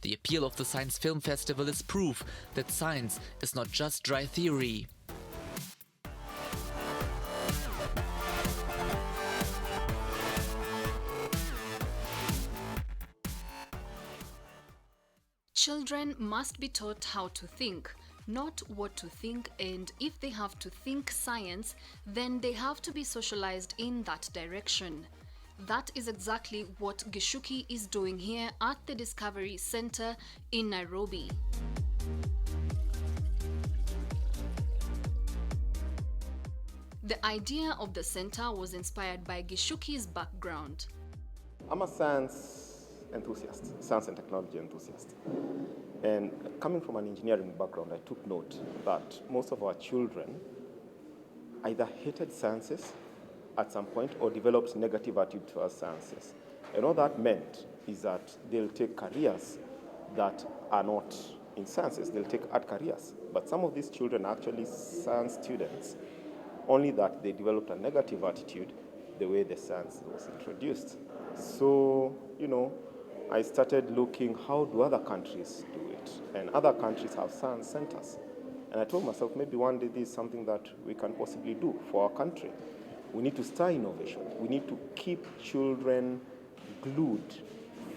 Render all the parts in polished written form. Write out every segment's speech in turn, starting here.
The appeal of the Science Film Festival is proof that science is not just dry theory. Children must be taught how to think, not what to think, and if they have to think science, then they have to be socialized in that direction. That is exactly what Gichuki is doing here at the Discovery Center in Nairobi. The idea of the center was inspired by Gichuki's background. I'm a science enthusiast, science and technology enthusiast. And coming from an engineering background, I took note that most of our children either hated sciences at some point or developed negative attitude towards sciences. And all that meant is that they'll take careers that are not in sciences. They'll take art careers. But some of these children are actually science students, only that they developed a negative attitude the way the science was introduced. So, I started looking, how do other countries do it? And other countries have science centers. And I told myself, maybe one day this is something that we can possibly do for our country. We need to stir innovation. We need to keep children glued,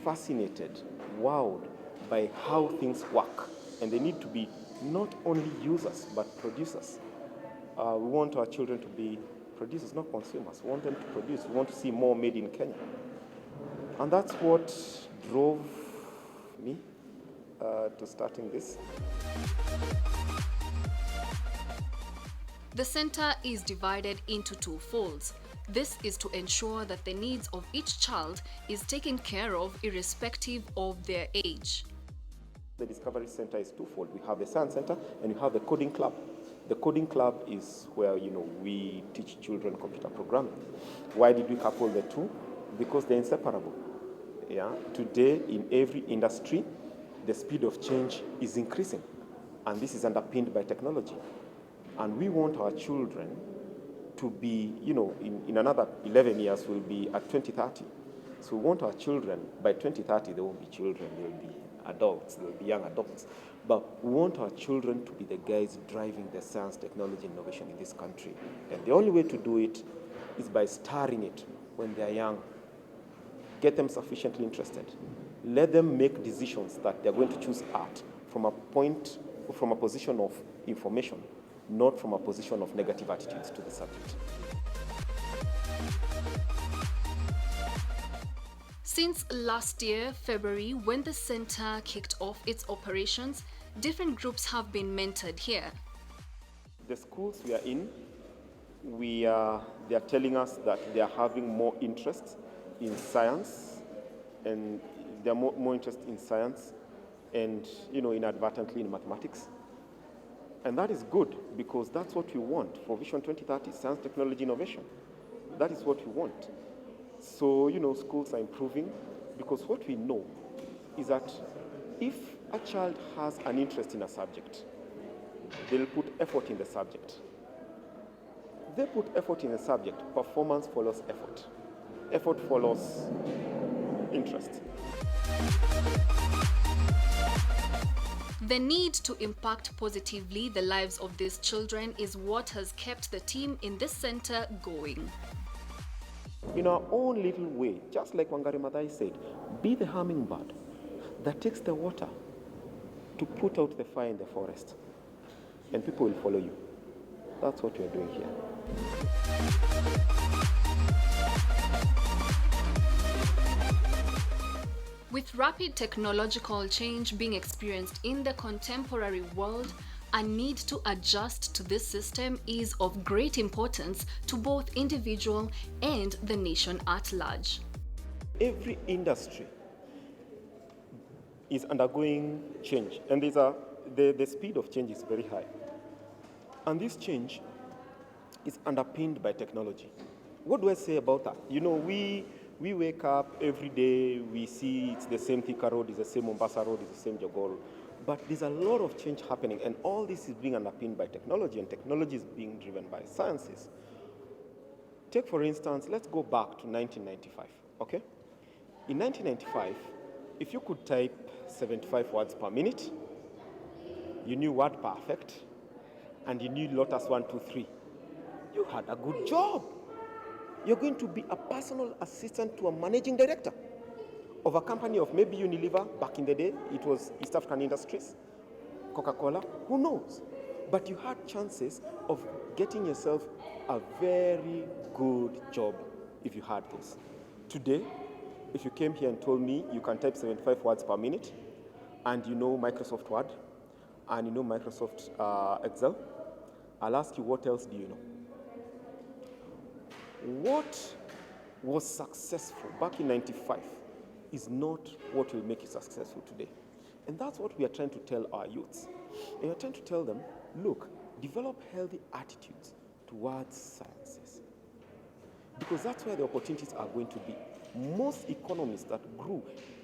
fascinated, wowed by how things work. And they need to be not only users, but producers. We want our children to be producers, not consumers. We want them to produce. We want to see more made in Kenya. And that's what drove me to starting this. The center is divided into two folds. This is to ensure that the needs of each child is taken care of irrespective of their age. The Discovery Center is twofold. We have the Science Center and we have the Coding Club. The Coding Club is where, we teach children computer programming. Why did we couple the two? Because they're inseparable. Yeah? Today, in every industry, the speed of change is increasing. And this is underpinned by technology. And we want our children to be, in another 11 years, we'll be at 2030. So we want our children, by 2030, they won't be children, they'll be adults, they'll be young adults. But we want our children to be the guys driving the science, technology, innovation in this country. And the only way to do it is by starting it when they're young. Get them sufficiently interested. Let them make decisions that they're going to choose art from a position of information, not from a position of negative attitudes to the subject. Since last year, February, when the center kicked off its operations, different groups have been mentored here. The schools we are in, they are telling us that they are having more interest in science, and they're more interest in science and, inadvertently in mathematics. And that is good, because that's what we want for Vision 2030, science, technology, innovation. That is what we want. So, schools are improving, because what we know is that if a child has an interest in a subject, they'll put effort in the subject. They put effort in the subject, performance follows effort. Effort follows interest. The need to impact positively the lives of these children is what has kept the team in this center going. In our own little way, just like Wangari Maathai said, be the hummingbird that takes the water to put out the fire in the forest, and people will follow you. That's what we are doing here. With rapid technological change being experienced in the contemporary world, a need to adjust to this system is of great importance to both individual and the nation at large. Every industry is undergoing change, and the speed of change is very high. And this change is underpinned by technology. What do I say about that? We wake up every day, we see it's the same Thika Road, it's the same Mombasa Road, it's the same Jogoo Road. But there's a lot of change happening, and all this is being underpinned by technology, and technology is being driven by sciences. Take, for instance, let's go back to 1995, okay? In 1995, if you could type 75 words per minute, you knew word perfect, and you knew Lotus 1, 2, 3, you had a good job. You're going to be a personal assistant to a managing director of a company of maybe Unilever, back in the day, it was East African Industries, Coca-Cola, who knows? But you had chances of getting yourself a very good job if you had this. Today, if you came here and told me you can type 75 words per minute, and you know Microsoft Word, and you know Microsoft Excel, I'll ask you, what else do you know? What was successful back in 95 is not what will make you successful today. And that's what we are trying to tell our youths. And we are trying to tell them, look, develop healthy attitudes towards sciences. Because that's where the opportunities are going to be. Most economies that grew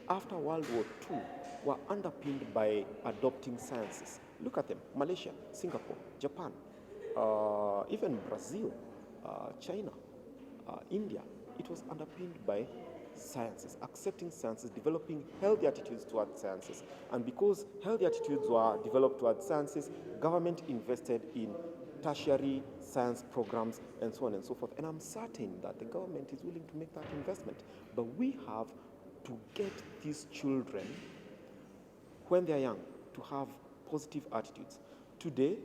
after World War II were underpinned by adopting sciences. Look at them: Malaysia, Singapore, Japan, even Brazil, China, India. It was underpinned by sciences, accepting sciences, developing healthy attitudes towards sciences. And because healthy attitudes were developed towards sciences, government invested in tertiary science programs and so on and so forth. And I'm certain that the government is willing to make that investment. But we have to get these children, when they're young, to have positive attitudes. Today,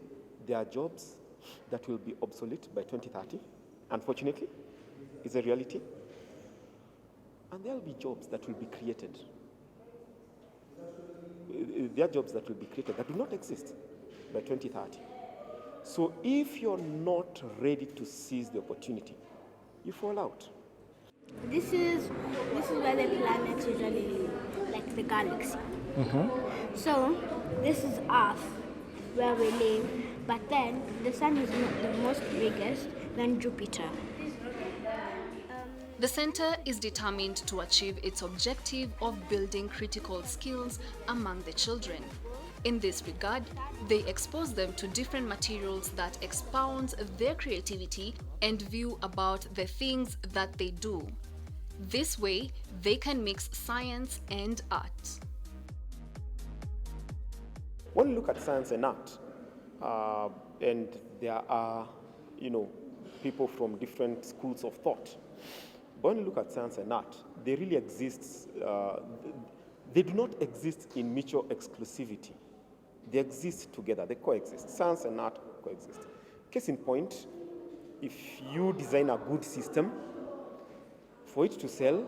there are jobs that will be obsolete by 2030, unfortunately. It's a reality. And there will be jobs that will be created. There are jobs that will be created that do not exist by 2030. So if you're not ready to seize the opportunity, you fall out. This is where the planets usually live, like the galaxy. So this is Earth, where we live, but then the sun is not the most biggest than Jupiter. The center is determined to achieve its objective of building critical skills among the children. In this regard, they expose them to different materials that expound their creativity and view about the things that they do. This way, they can mix science and art. When you look at science and art, and there are, people from different schools of thought. But when you look at science and art, they really exist. They do not exist in mutual exclusivity. They exist together. They coexist. Science and art coexist. Case in point, if you design a good system, for it to sell,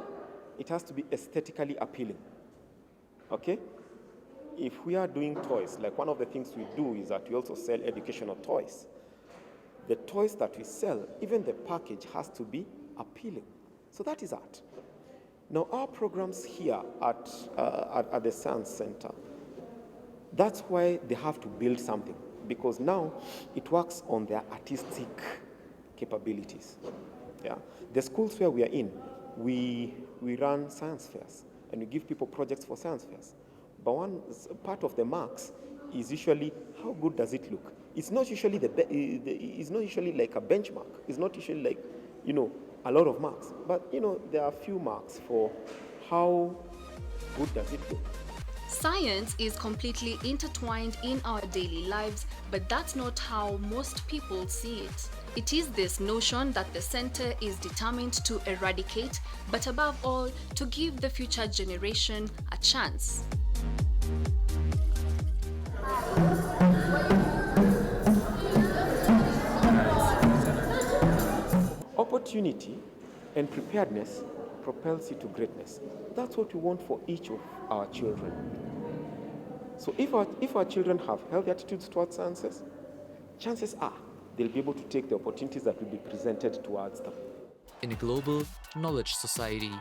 it has to be aesthetically appealing. Okay? If we are doing toys, like one of the things we do is that we also sell educational toys. The toys that we sell, even the package has to be appealing. So that is art. Now, our programs here at the Science Center, that's why they have to build something, because now it works on their artistic capabilities. Yeah. The schools where we are in, we run science fairs, and we give people projects for science fairs. But one part of the marks is usually how good does it look. It's not usually it's not usually like a benchmark. It's not usually like, a lot of marks. But, there are a few marks for how good does it look. Science is completely intertwined in our daily lives, but that's not how most people see it. It is this notion that the center is determined to eradicate, but above all, to give the future generation a chance. Opportunity and preparedness propels you to greatness. That's what we want for each of our children. So if our children have healthy attitudes towards sciences, chances are they'll be able to take the opportunities that will be presented towards them. In a global knowledge society,